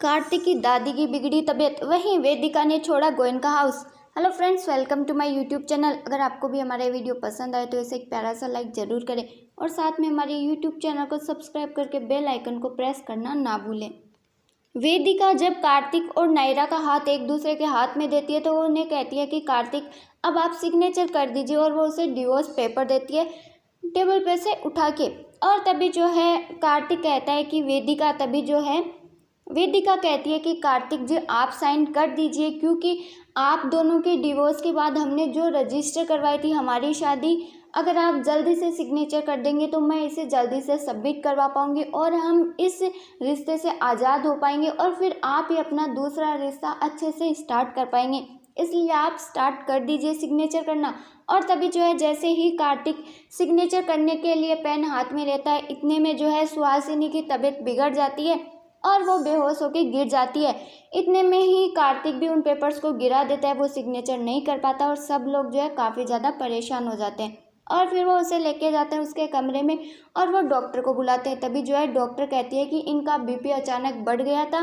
कार्तिक की दादी की बिगड़ी तबीयत, वहीं वेदिका ने छोड़ा Goenka house. Hello friends, welcome to my YouTube channel. अगर आपको भी हमारा वीडियो पसंद आए तो इसे एक प्यारा सा लाइक ज़रूर करें और साथ में हमारे यूट्यूब चैनल को सब्सक्राइब करके बेल आइकन को प्रेस करना ना भूलें। वेदिका जब कार्तिक और नायरा का हाथ एक दूसरे के हाथ में देती है तो वो उन्हें कहती है कि कार्तिक अब आप सिग्नेचर कर दीजिए, और वो उसे डिवोर्स पेपर देती है टेबल पे से उठा के। और तभी जो है कार्तिक कहता है कि वेदिका कहती है कि कार्तिक जी आप साइन कर दीजिए, क्योंकि आप दोनों के डिवोर्स के बाद हमने जो रजिस्टर करवाई थी हमारी शादी, अगर आप जल्दी से सिग्नेचर कर देंगे तो मैं इसे जल्दी से सबमिट करवा पाऊंगी और हम इस रिश्ते से आज़ाद हो पाएंगे और फिर आप ही अपना दूसरा रिश्ता अच्छे से स्टार्ट कर पाएंगे। इसलिए आप स्टार्ट कर दीजिए सिग्नेचर करना। और तभी जो है जैसे ही कार्तिक सिग्नेचर करने के लिए पेन हाथ में लेता है, इतने में जो है सुहासिनी की तबीयत बिगड़ जाती है और वो बेहोश होकर गिर जाती है। इतने में ही कार्तिक भी उन पेपर्स को गिरा देता है, वो सिग्नेचर नहीं कर पाता और सब लोग जो है काफ़ी ज़्यादा परेशान हो जाते हैं। और फिर वो उसे लेके जाते हैं उसके कमरे में और वो डॉक्टर को बुलाते हैं। तभी जो है डॉक्टर कहती है कि इनका बीपी अचानक बढ़ गया था,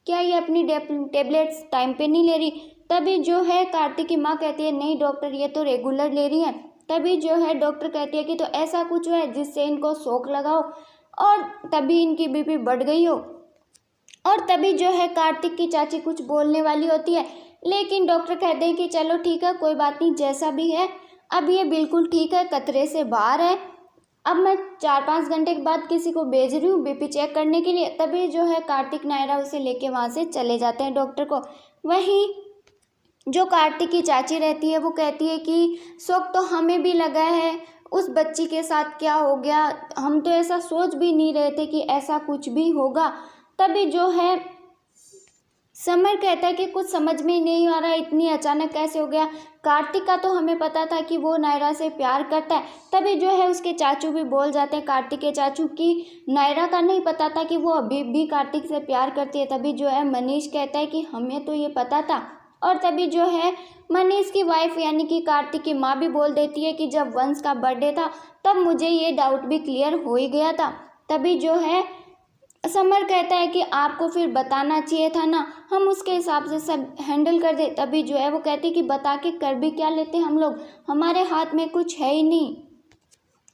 क्या ये अपनी टेबलेट्स टाइम पे नहीं ले रही? तभी जो है कार्तिक की माँ कहती है नहीं डॉक्टर, ये तो रेगुलर ले रही है। तभी जो है डॉक्टर कहती है कि तो ऐसा कुछ है जिससे इनको शॉक लगाओ और तभी इनकी बीपी बढ़ गई हो। और तभी जो है कार्तिक की चाची कुछ बोलने वाली होती है, लेकिन डॉक्टर कहते हैं कि चलो ठीक है, कोई बात नहीं, जैसा भी है अब ये बिल्कुल ठीक है, खतरे से बाहर है। अब मैं 4-5 घंटे के बाद किसी को भेज रही हूँ बीपी चेक करने के लिए। तभी जो है कार्तिक नायरा उसे लेके वहाँ से चले जाते हैं डॉक्टर को। वहीं जो कार्तिक की चाची रहती है वो कहती है कि शौक तो हमें भी लगा है, उस बच्ची के साथ क्या हो गया, हम तो ऐसा सोच भी नहीं रहे थे कि ऐसा कुछ भी होगा। तभी जो है समर कहता है कि कुछ समझ में ही नहीं आ रहा, इतनी अचानक कैसे हो गया। कार्तिक का तो हमें पता था कि वो नायरा से प्यार करता है। तभी जो है उसके चाचू भी बोल जाते हैं, कार्तिक के चाचू, कि नायरा का नहीं पता था कि वो अभी भी कार्तिक से प्यार करती है। तभी जो है मनीष कहता है कि हमें तो ये पता था। और तभी जो है मनीष की वाइफ यानी कि कार्तिक की माँ भी बोल देती है कि जब वंश का बर्थडे था तब मुझे ये डाउट भी क्लियर हो ही गया था। तभी जो है समर कहता है कि आपको फिर बताना चाहिए था ना, हम उसके हिसाब से सब हैंडल कर दे। तभी जो है वो कहती है कि बता के कर भी क्या लेते हम लोग, हमारे हाथ में कुछ है ही नहीं।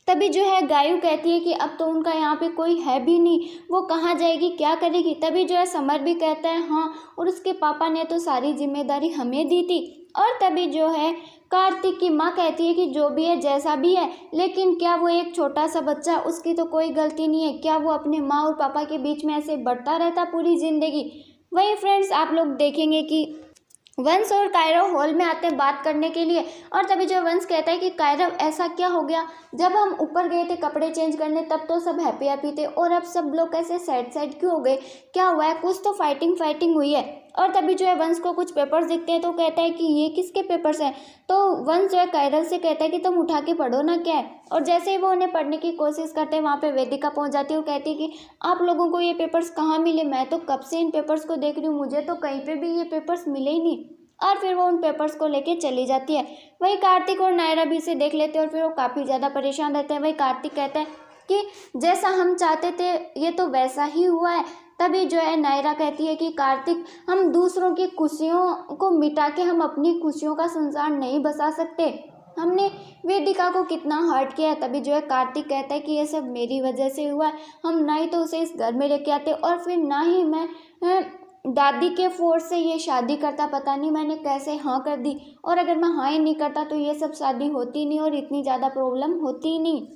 तभी जो है गायू कहती है कि अब तो उनका यहाँ पे कोई है भी नहीं, वो कहाँ जाएगी, क्या करेगी। तभी जो है समर भी कहता है हाँ, और उसके पापा ने तो सारी जिम्मेदारी हमें दी थी। और तभी जो है कार्तिक की माँ कहती है कि जो भी है जैसा भी है, लेकिन क्या वो एक छोटा सा बच्चा, उसकी तो कोई गलती नहीं है, क्या वो अपने माँ और पापा के बीच में ऐसे बढ़ता रहता पूरी ज़िंदगी। वही फ्रेंड्स आप लोग देखेंगे कि वंश और कायरव हॉल में आते हैं बात करने के लिए। और तभी जो वंश कहता है कि कायरव ऐसा क्या हो गया, जब हम ऊपर गए थे कपड़े चेंज करने तब तो सब हैप्पी हैप्पी थे और अब सब लोग कैसे सैड सैड क्यों हो गए, क्या हुआ है, कुछ तो फाइटिंग हुई है। और तभी जो है वंश को कुछ पेपर्स दिखते हैं तो कहता है कि ये किसके पेपर्स हैं। तो वंश जो है कायरव से कहता है कि तुम उठा के पढ़ो ना क्या है। और जैसे ही वो उन्हें पढ़ने की कोशिश करते हैं वहाँ पे वेदिका पहुँच जाती है और कहती है कि आप लोगों को ये पेपर्स कहाँ मिले, मैं तो कब से इन पेपर्स को देख रही हूँ, मुझे तो कहीं पे भी ये पेपर्स मिले ही नहीं। और फिर वो उन पेपर्स को लेके चली जाती है। वही कार्तिक और नायरा भी इसे देख लेते हैं और फिर वो काफ़ी ज़्यादा परेशान रहते हैं। वही कार्तिक कहता है कि जैसा हम चाहते थे ये तो वैसा ही हुआ है। तभी जो है नायरा कहती है कि कार्तिक, हम दूसरों की खुशियों को मिटा के हम अपनी खुशियों का संसार नहीं बसा सकते, हमने वेदिका को कितना हर्ट किया है। तभी जो है कार्तिक कहता है कि ये सब मेरी वजह से हुआ है, हम ना ही तो उसे इस घर में लेके आते और फिर ना ही मैं दादी के फोर्स से ये शादी करता, पता नहीं मैंने कैसे हाँ कर दी, और अगर मैं हाँ ही नहीं करता तो ये सब शादी होती नहीं और इतनी ज़्यादा प्रॉब्लम होती ही नहीं।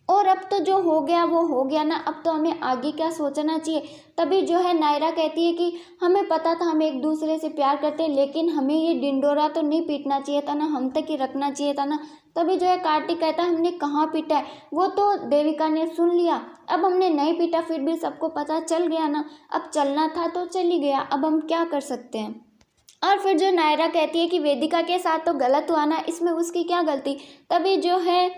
और अब तो जो हो गया वो हो गया ना, अब तो हमें आगे क्या सोचना चाहिए। तभी जो है नायरा कहती है कि हमें पता था हम एक दूसरे से प्यार करते हैं, लेकिन हमें ये डिंडोरा तो नहीं पीटना चाहिए था ना, हम तक ही रखना चाहिए था ना। तभी जो है कार्तिक कहता है हमने कहाँ पीटा है, वो तो देविका ने सुन लिया, अब हमने नहीं पीटा फिर भी सबको पता चल गया ना, अब चलना था तो चली गया, अब हम क्या कर सकते हैं। और फिर जो नायरा कहती है कि वेदिका के साथ तो गलत हुआ ना, इसमें उसकी क्या गलती। तभी जो है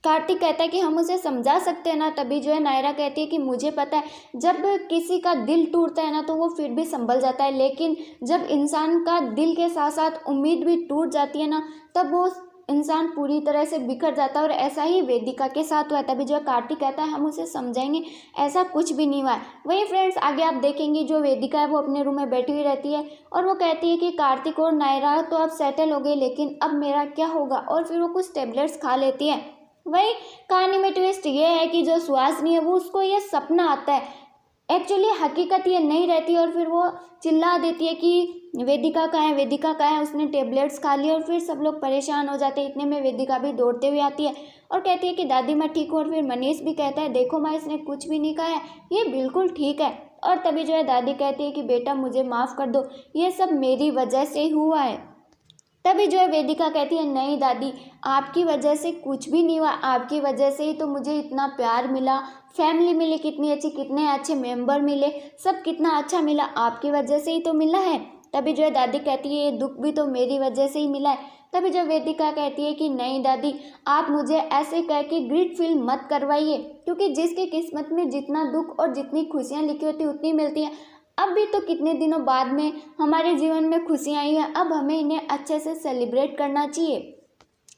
कार्तिक कहता है कि हम उसे समझा सकते हैं ना। तभी जो है नायरा कहती है कि मुझे पता है, जब किसी का दिल टूटता है ना तो वो फिर भी संभल जाता है, लेकिन जब इंसान का दिल के साथ साथ उम्मीद भी टूट जाती है ना, तब वो इंसान पूरी तरह से बिखर जाता है और ऐसा ही वेदिका के साथ हुआ है। तभी जो है कार्तिक कहता है हम उसे समझाएंगे, ऐसा कुछ भी नहीं हुआ है। वही फ्रेंड्स आगे आप देखेंगे जो वेदिका है वो अपने रूम में बैठी हुई रहती है और वो कहती है कि कार्तिक और नायरा तो अब सेटल हो गए, लेकिन अब मेरा क्या होगा। और फिर वो कुछ टेबलेट्स खा लेती है। वही कहानी में ट्विस्ट ये है कि जो सुहासिनी है वो उसको ये सपना आता है, एक्चुअली हकीकत ये नहीं रहती। और फिर वो चिल्ला देती है कि वेदिका कहाँ है, वेदिका कहाँ है, उसने टेबलेट्स खा लिए। और फिर सब लोग परेशान हो जाते हैं। इतने में वेदिका भी दौड़ते हुए आती है और कहती है कि दादी मैं ठीक हूँ। और फिर मनीष भी कहता है देखो माँ इसने कुछ भी नहीं कहा है, ये बिल्कुल ठीक है। और तभी जो है दादी कहती है कि बेटा मुझे माफ़ कर दो, ये सब मेरी वजह से ही हुआ है। तभी जो है वेदिका कहती है नहीं दादी आपकी वजह से कुछ भी नहीं हुआ, आपकी वजह से ही तो मुझे इतना प्यार मिला, फैमिली मिली कितनी अच्छी, कितने अच्छे मेंबर मिले, सब कितना अच्छा मिला, आपकी वजह से ही तो मिला है। तभी जो है दादी कहती है ये दुख भी तो मेरी वजह से ही मिला है। तभी जो वेदिका कहती है कि नहीं दादी आप मुझे ऐसे कह के गिल्ट फील मत करवाइए, क्योंकि जिसकी किस्मत में जितना दुख और जितनी खुशियाँ लिखी होती उतनी मिलती हैं। अब भी तो कितने दिनों बाद में हमारे जीवन में खुशियाँ आई हैं, अब हमें इन्हें अच्छे से सेलिब्रेट करना चाहिए।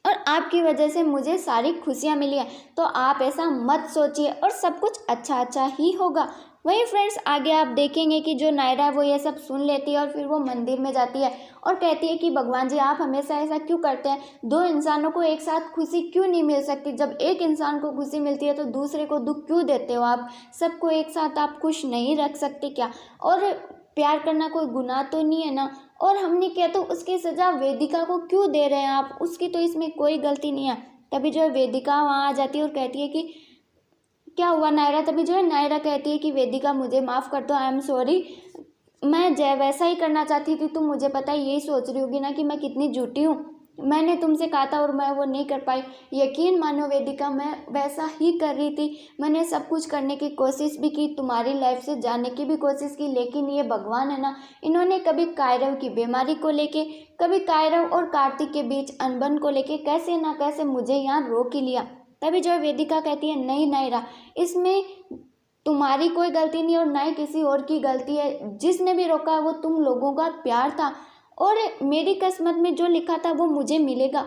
और आपकी वजह से मुझे सारी खुशियाँ मिली हैं, तो आप ऐसा मत सोचिए और सब कुछ अच्छा अच्छा ही होगा। वही फ्रेंड्स आगे आप देखेंगे कि जो नायरा वो ये सब सुन लेती है और फिर वो मंदिर में जाती है और कहती है कि भगवान जी आप हमेशा ऐसा क्यों करते हैं, दो इंसानों को एक साथ खुशी क्यों नहीं मिल सकती, जब एक इंसान को खुशी मिलती है तो दूसरे को दुख क्यों देते हो आप, सबको एक साथ आप खुश नहीं रख सकते क्या। और प्यार करना कोई गुनाह तो नहीं है ना, और हमने किया तो उसकी सज़ा वेदिका को क्यों दे रहे हैं आप, उसकी तो इसमें कोई गलती नहीं है। तभी जो है वेदिका वहाँ आ जाती है और कहती है कि क्या हुआ नायरा। तभी जो है नायरा कहती है कि वेदिका मुझे माफ़ कर दो, आई एम सॉरी, मैं जय वैसा ही करना चाहती थी, तुम मुझे पता है यही सोच रही होगी ना कि मैं कितनी झूठी हूँ, मैंने तुमसे कहा था और मैं वो नहीं कर पाई, यकीन मानो वेदिका मैं वैसा ही कर रही थी, मैंने सब कुछ करने की कोशिश भी की, तुम्हारी लाइफ से जाने की भी कोशिश की, लेकिन ये भगवान है ना, इन्होंने कभी कायरव की बीमारी को लेके, कभी कायरव और कार्तिक के बीच अनबन को लेके कैसे ना कैसे मुझे यहाँ रोक ही लिया। तभी जो है वेदिका कहती है नहीं नायरा इसमें तुम्हारी कोई गलती नहीं और ना ही किसी और की गलती है, जिसने भी रोका वो तुम लोगों का प्यार था और मेरी किस्मत में जो लिखा था वो मुझे मिलेगा।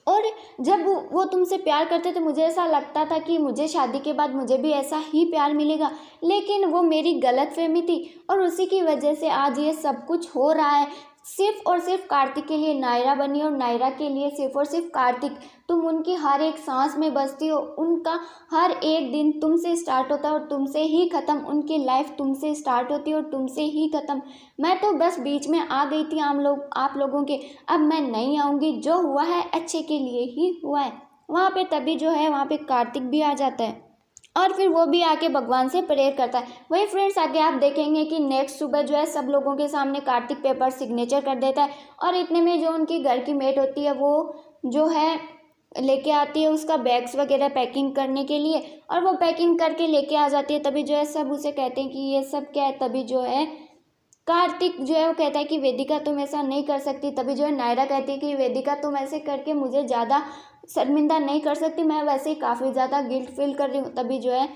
और जब वो तुमसे प्यार करते थे मुझे ऐसा लगता था कि मुझे शादी के बाद मुझे भी ऐसा ही प्यार मिलेगा, लेकिन वो मेरी गलतफहमी थी और उसी की वजह से आज ये सब कुछ हो रहा है। सिर्फ और सिर्फ कार्तिक के लिए नायरा बनी और नायरा के लिए सिर्फ और सिर्फ कार्तिक, तुम उनकी हर एक सांस में बसती हो, उनका हर एक दिन तुमसे स्टार्ट होता है और तुमसे ही ख़त्म, उनकी लाइफ तुमसे स्टार्ट होती है और तुमसे ही ख़त्म। मैं तो बस बीच में आ गई थी आप लोगों के, अब मैं नहीं आऊँगी, जो हुआ है अच्छे के लिए ही हुआ है। वहाँ पे तभी जो है वहाँ पे कार्तिक भी आ जाता है और फिर वो भी आके भगवान से प्रेयर करता है। वही फ्रेंड्स आगे आप देखेंगे कि नेक्स्ट सुबह जो है सब लोगों के सामने कार्तिक पेपर सिग्नेचर कर देता है और इतने में जो उनकी घर की मेट होती है वो जो है लेके आती है उसका बैग्स वगैरह पैकिंग करने के लिए और वो पैकिंग करके लेके आ जाती है। तभी जो है सब उसे कहते हैं कि ये सब क्या है। तभी जो है कार्तिक जो है वो कहता है कि वेदिका तुम ऐसा नहीं कर सकती। तभी जो है नायरा कहती है कि वेदिका तुम ऐसे करके मुझे ज़्यादा शर्मिंदा नहीं कर सकती, मैं वैसे ही काफ़ी ज़्यादा गिल्ट फील कर रही हूँ। तभी जो है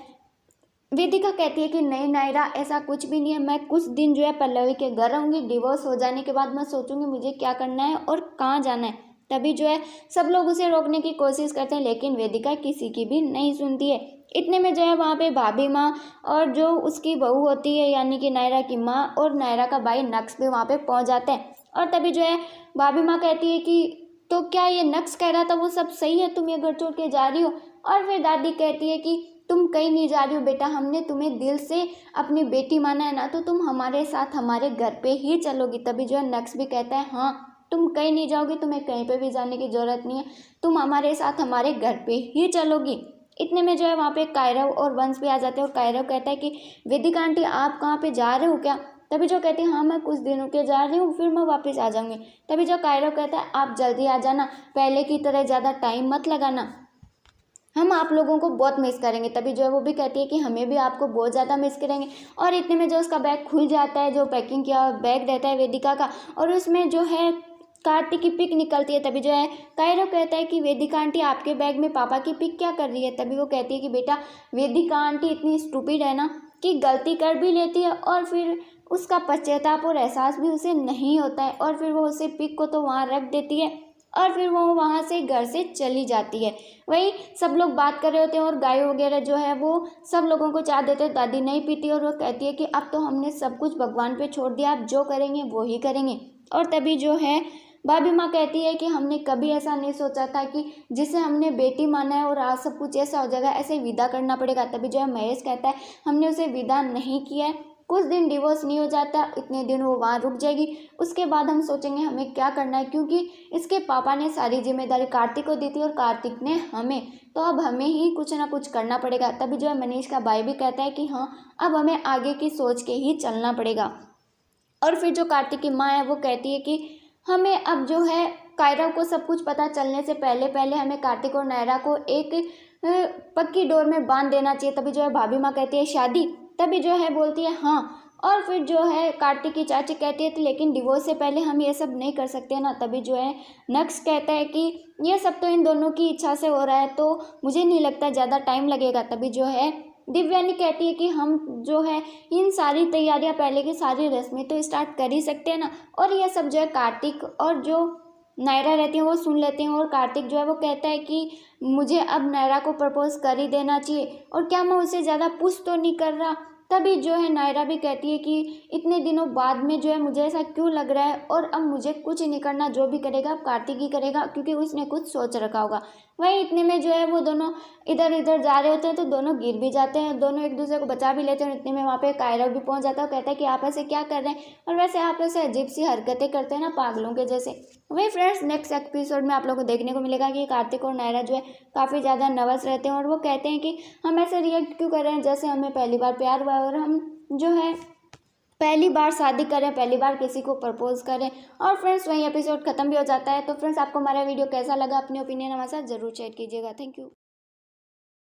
वेदिका कहती है कि नहीं नायरा ऐसा कुछ भी नहीं है, मैं कुछ दिन जो है पल्लवी के घर रहूँगी, डिवोर्स हो जाने के बाद मैं सोचूंगी मुझे क्या करना है और कहाँ जाना है। तभी जो है सब लोग उसे रोकने की कोशिश करते हैं लेकिन वेदिका किसी की भी नहीं सुनती है। इतने में जो है वहाँ पे भाभी माँ और जो उसकी बहू होती है यानी कि नायरा की माँ और नायरा का भाई नक्श भी वहाँ पे पहुँच जाते हैं। और तभी जो है भाभी माँ कहती है कि तो क्या ये नक्श कह रहा था वो सब सही है, तुम ये घर छोड़ के जा रही हो। और फिर दादी कहती है कि तुम कहीं नहीं जा रही हो बेटा, हमने तुम्हें दिल से अपनी बेटी माना है ना, तो तुम हमारे साथ हमारे घर पे ही चलोगी। तभी जो है नक्श भी कहता है हाँ तुम कहीं नहीं जाओगी, तुम्हें कहीं पे भी जाने की ज़रूरत नहीं है, तुम हमारे साथ हमारे घर पे ही चलोगी। इतने में जो है वहाँ पे कायरव और वंश भी आ जाते हैं और कायरव कहता है कि वेदिका आंटी आप कहाँ पे जा रहे हो क्या। तभी जो कहती है हाँ मैं कुछ दिनों के जा रही हूँ फिर मैं वापस आ जाऊँगी। तभी जो कायरव कहता है आप जल्दी आ जाना, पहले की तरह ज़्यादा टाइम मत लगाना, हम आप लोगों को बहुत मिस करेंगे। तभी जो है वो भी कहती है कि हमें भी आपको बहुत ज़्यादा मिस करेंगे। और इतने में जो उसका बैग खुल जाता है, जो पैकिंग किया बैग रहता है वेदिका का, और उसमें जो है कार्तिक की पिक निकलती है। तभी जो है कायरव कहता है कि वेदिका आंटी आपके बैग में पापा की पिक क्या कर रही है। तभी वो कहती है कि बेटा वेदिका आंटी इतनी स्टूपिड है ना कि गलती कर भी लेती है और फिर उसका पश्चाताप और एहसास भी उसे नहीं होता है और फिर वो उसे पिक को तो वहाँ रख देती है और फिर वो वहाँ से घर से चली जाती है। वहीं सब लोग बात कर रहे होते हैं और गाय वगैरह जो है वो सब लोगों को चाय देते हैं। दादी नहीं पीती और वो कहती है कि अब तो हमने सब कुछ भगवान पे छोड़ दिया, आप जो करेंगे वो ही करेंगे। और तभी जो है भाभी माँ कहती है कि हमने कभी ऐसा नहीं सोचा था कि जिसे हमने बेटी माना है और आज सब कुछ ऐसा हो जाएगा, ऐसे विदा करना पड़ेगा। तभी जो है महेश कहता है हमने उसे विदा नहीं किया है, कुछ दिन डिवोर्स नहीं हो जाता, इतने दिन वो वहाँ रुक जाएगी, उसके बाद हम सोचेंगे हमें क्या करना है, क्योंकि इसके पापा ने सारी जिम्मेदारी कार्तिक को दी थी और कार्तिक ने हमें, तो अब हमें ही कुछ ना कुछ करना पड़ेगा। तभी जो है मनीष का भाई भी कहता है कि हाँ, अब हमें आगे की सोच के ही चलना पड़ेगा। और फिर जो कार्तिक की माँ है वो कहती है कि हमें अब जो है कायरा को सब कुछ पता चलने से पहले पहले हमें कार्तिक और नायरा को एक पक्की डोर में बांध देना चाहिए। तभी जो है भाभी माँ कहती है शादी, तभी जो है बोलती है हाँ। और फिर जो है कार्तिक की चाची कहती है तो लेकिन डिवोर्स से पहले हम ये सब नहीं कर सकते ना। तभी जो है नक्श कहता है कि ये सब तो इन दोनों की इच्छा से हो रहा है, तो मुझे नहीं लगता ज़्यादा टाइम लगेगा। तभी जो है दिव्यानी कहती है कि हम जो है इन सारी तैयारियां पहले की सारी रस्में तो स्टार्ट कर ही सकते हैं ना। और यह सब जो है कार्तिक और जो नायरा रहती है वो सुन लेते हैं और कार्तिक जो है वो कहता है कि मुझे अब नायरा को प्रपोज कर ही देना चाहिए, और क्या मैं उसे ज़्यादा पुश तो नहीं कर रहा। तभी जो है नायरा भी कहती है कि इतने दिनों बाद में जो है मुझे ऐसा क्यों लग रहा है, और अब मुझे कुछ नहीं करना, जो भी करेगा अब कार्तिक ही करेगा क्योंकि उसने कुछ सोच रखा होगा। वहीं इतने में जो है वो दोनों इधर इधर जा रहे होते हैं तो दोनों गिर भी जाते हैं, दोनों एक दूसरे को बचा भी लेते हैं। इतने में वहाँ पे कायरा भी पहुँच जाता है और कहता है कि आप ऐसे क्या कर रहे हैं, और वैसे आप ऐसे अजीब सी हरकतें करते हैं ना पागलों के जैसे। वही फ्रेंड्स नेक्स्ट एपिसोड में आप लोगों को देखने को मिलेगा कि कार्तिक और नायरा जो है काफ़ी ज़्यादा नर्वस रहते हैं और वो कहते हैं कि हम ऐसे रिएक्ट क्यों कर रहे हैं जैसे हमें पहली बार प्यार हुआ है और हम जो है पहली बार शादी करें, पहली बार किसी को प्रपोज करें। और फ्रेंड्स वही एपिसोड खत्म भी हो जाता है। तो फ्रेंड्स आपको हमारा वीडियो कैसा लगा, अपने ओपिनियन हमारे साथ जरूर शेयर कीजिएगा। Thank you.